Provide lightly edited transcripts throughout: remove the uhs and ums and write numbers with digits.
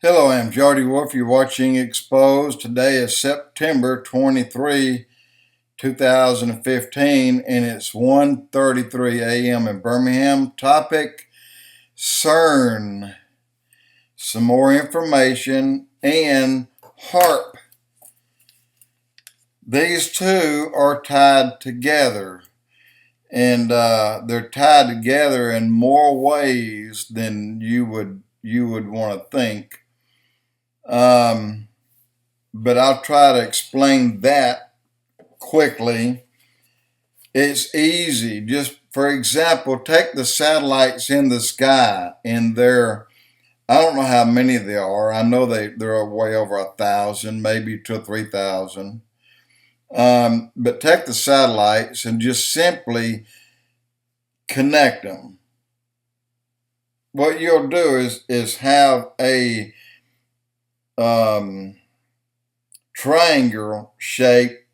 Hello, I'm Jody Wolf. You're watching Expoz. Today is September 23, 2015, and it's 1:33 a.m. in Birmingham. Topic, Cern. Some more information, and Haarp. These two are tied together, and they're tied together in more ways than you would want to think. But I'll try to explain that quickly. It's easy. Just for example, take the satellites in the sky, and I don't know how many there are. I know there are way over 1,000, maybe 2,000 or 3,000. But take the satellites and just simply connect them. What you'll do is have a triangle shape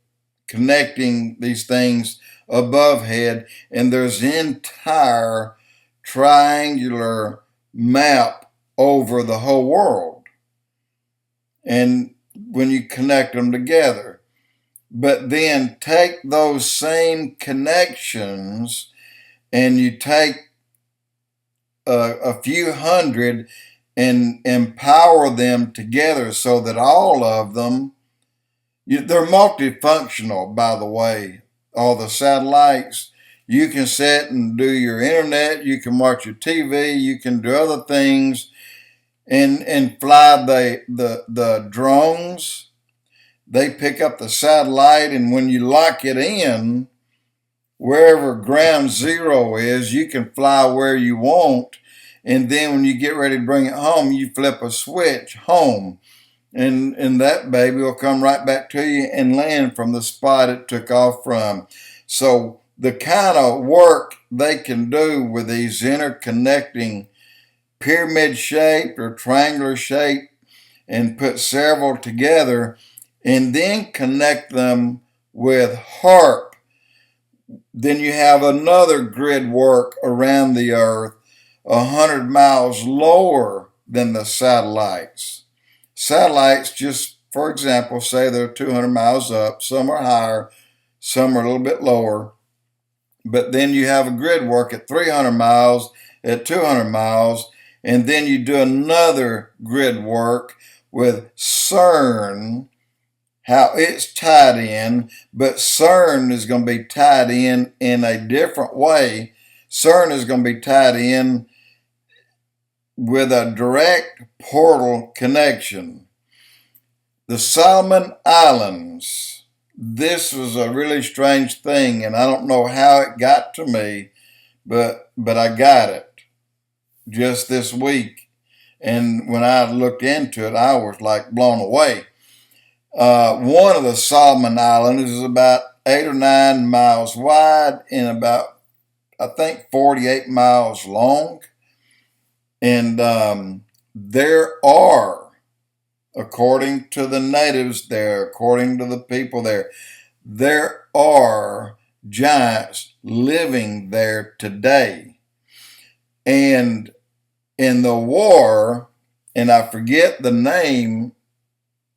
connecting these things above head, and there's an entire triangular map over the whole world. And when you connect them together, but then take those same connections and you take a few hundred and empower them together so that all of them, they're multifunctional, by the way. All the satellites, you can sit and do your internet, you can watch your TV, you can do other things, and fly the drones. They pick up the satellite, and when you lock it in, wherever ground zero is, you can fly where you want. And then when you get ready to bring it home, you flip a switch home. And that baby will come right back to you and land from the spot it took off from. So the kind of work they can do with these interconnecting pyramid shaped or triangular shape and put several together and then connect them with Haarp, then you have another grid work around the Earth 100 miles lower than the satellites. Satellites, just for example, say they're 200 miles up, some are higher, some are a little bit lower, but then you have a grid work at 300 miles, at 200 miles, and then you do another grid work with Cern, how it's tied in, but Cern is going to be tied in a different way. Cern is going to be tied in with a direct portal connection. The Solomon Islands. This was a really strange thing, and I don't know how it got to me, but I got it just this week. And when I looked into it, I was like blown away. One of the Solomon Islands is about 8 or 9 miles wide and about, I think, 48 miles long. And there are, according to the natives there, according to the people there are giants living there today. And in the war, and I forget the name,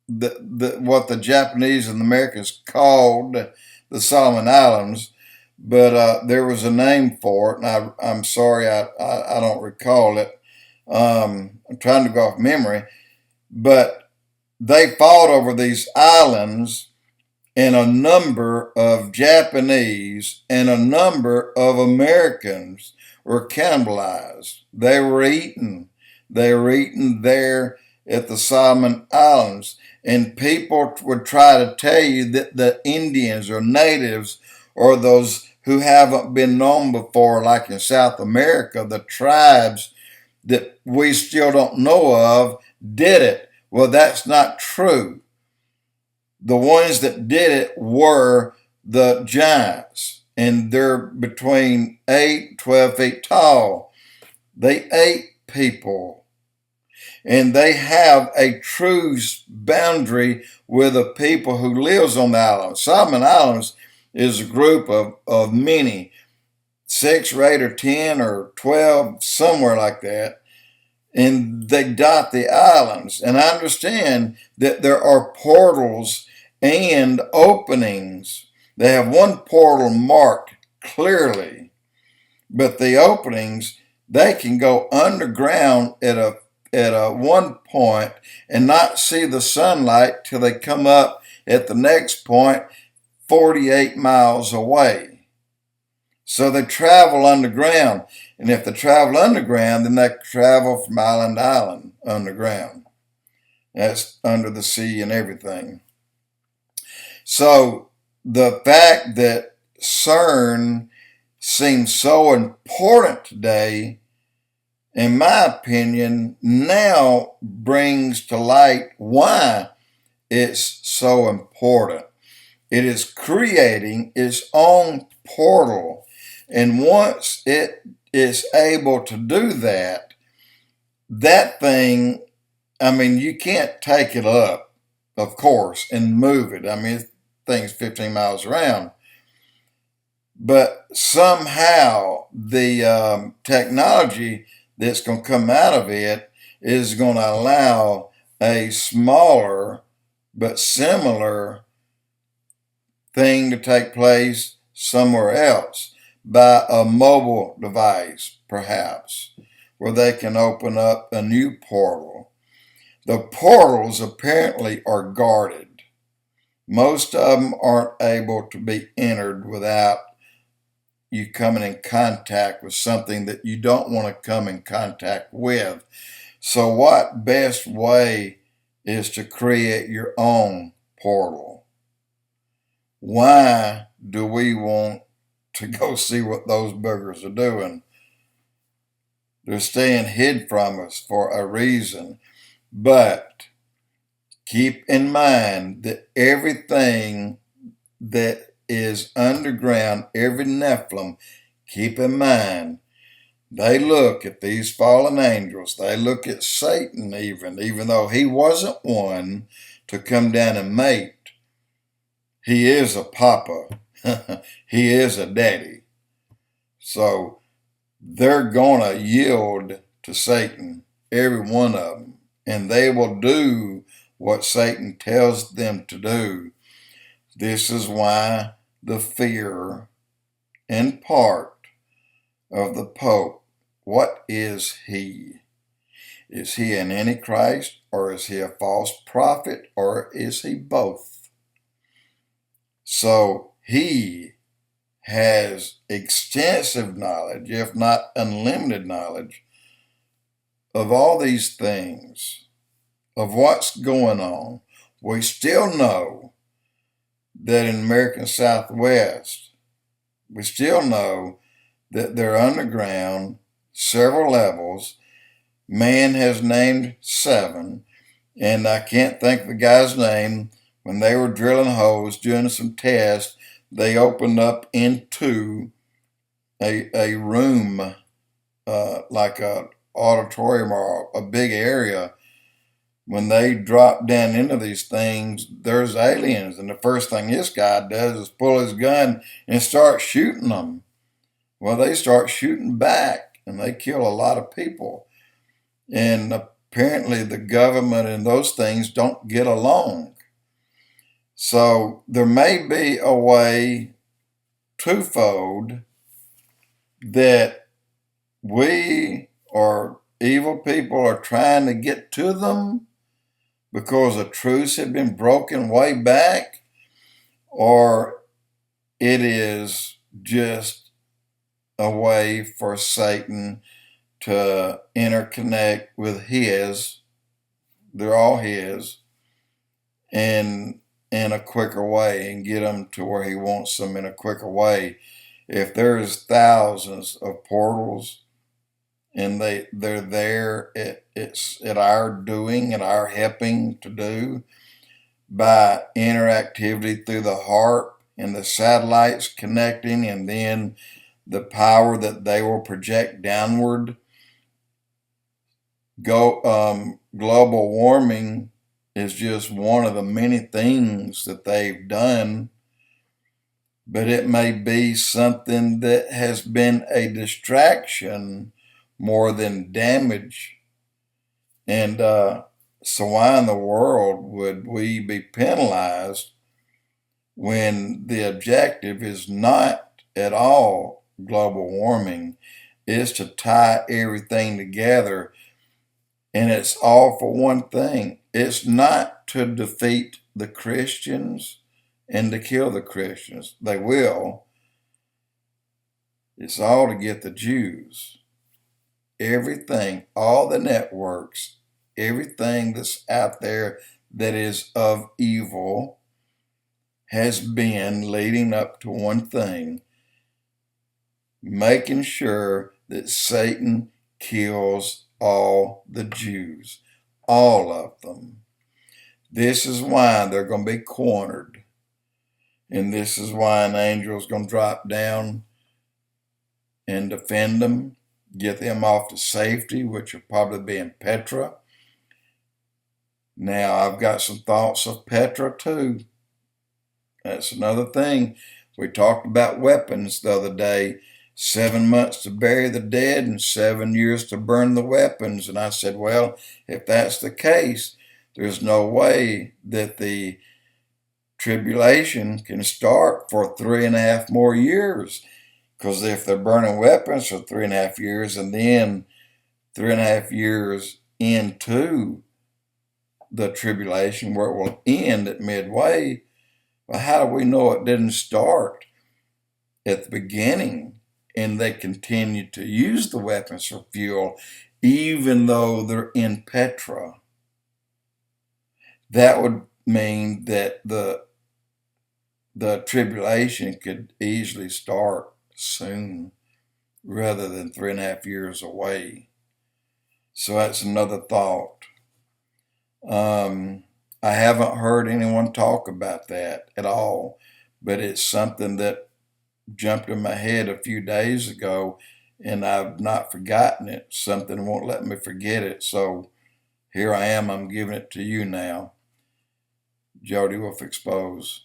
what the Japanese and the Americans called the Solomon Islands, but there was a name for it, and I'm sorry I don't recall it. I'm trying to go off memory, but they fought over these islands, and a number of Japanese and a number of Americans were cannibalized. They were eaten. They were eaten there at the Solomon Islands. And people would try to tell you that the Indians or natives or those who haven't been known before, like in South America, the tribes that we still don't know of, did it. Well, that's not true. The ones that did it were the giants, and they're between 8 and 12 feet tall. They ate people, and they have a true boundary with the people who lives on the island. Solomon Islands is a group of many, 6 or 8 or 10 or 12, somewhere like that. and they dot the islands. And I understand that there are portals and openings. They have one portal marked clearly, but the openings, they can go underground at a one point and not see the sunlight till they come up at the next point 48 miles away. So they travel underground. And if they travel underground, then they travel from island to island underground. That's under the sea and everything. So the fact that Cern seems so important today, in my opinion, now brings to light why it's so important. It is creating its own portal. And once it is able to do that, that thing, I mean, you can't take it up, of course, and move it. I mean, thing's 15 miles around. But somehow the technology that's going to come out of it is going to allow a smaller but similar thing to take place somewhere else by a mobile device, perhaps, where they can open up a new portal. The portals apparently are guarded. Most of them aren't able to be entered without you coming in contact with something that you don't want to come in contact with. So what best way is to create your own portal? Why do we want to go see what those boogers are doing? They're staying hid from us for a reason. But keep in mind that everything that is underground, every Nephilim, keep in mind, they look at these fallen angels. They look at Satan even though he wasn't one to come down and mate. He is a papa. He is a daddy. So they're going to yield to Satan, every one of them. And they will do what Satan tells them to do. This is why the fear, in part, of the Pope. What is he? Is he an Antichrist, or is he a false prophet, or is he both? So he has extensive knowledge, if not unlimited knowledge, of all these things, of what's going on. We still know that in American Southwest, we still know that they're underground, several levels. Man has named 7, and I can't think of the guy's name. When they were drilling holes, doing some tests, they opened up into a room, like a auditorium or a big area. When they drop down into these things, there's aliens, and the first thing this guy does is pull his gun and start shooting them. Well, they start shooting back, and they kill a lot of people. And apparently the government and those things don't get along. So there may be a way, twofold, that we or evil people are trying to get to them because a truce had been broken way back, or it is just a way for Satan to interconnect with his, they're all his, and in a quicker way, and get them to where he wants them in a quicker way. If there's thousands of portals and they're there, it's at our doing, at our helping to do, by interactivity through the Haarp and the satellites connecting, and then the power that they will project downward. Global warming is just one of the many things that they've done, but it may be something that has been a distraction more than damage And so why in the world would we be penalized when the objective is not at all global warming? Is to tie everything together, and it's all for one thing. It's not to defeat the Christians and to kill the Christians. They will. It's all to get the Jews. Everything, all the networks, everything that's out there that is of evil has been leading up to one thing: making sure that Satan kills all the Jews, all of them. This is why they're going to be cornered. And this is why an angel is going to drop down and defend them, get them off to safety, which will probably be in Petra. Now, I've got some thoughts of Petra too. That's another thing. We talked about weapons the other day. 7 months to bury the dead and 7 years to burn the weapons. And I said, well, if that's the case, there's no way that the tribulation can start for 3.5 more years. Because if they're burning weapons for 3.5 years and then 3.5 years into the tribulation where it will end at midway, well, how do we know it didn't start at the beginning and they continue to use the weapons for fuel even though they're in Petra? That would mean that the tribulation could easily start soon rather than 3.5 years away. So that's another thought. I haven't heard anyone talk about that at all, but it's something that jumped in my head a few days ago, and I've not forgotten it. Something won't let me forget it. So here I am. I'm giving it to you now. Jody with Expoz.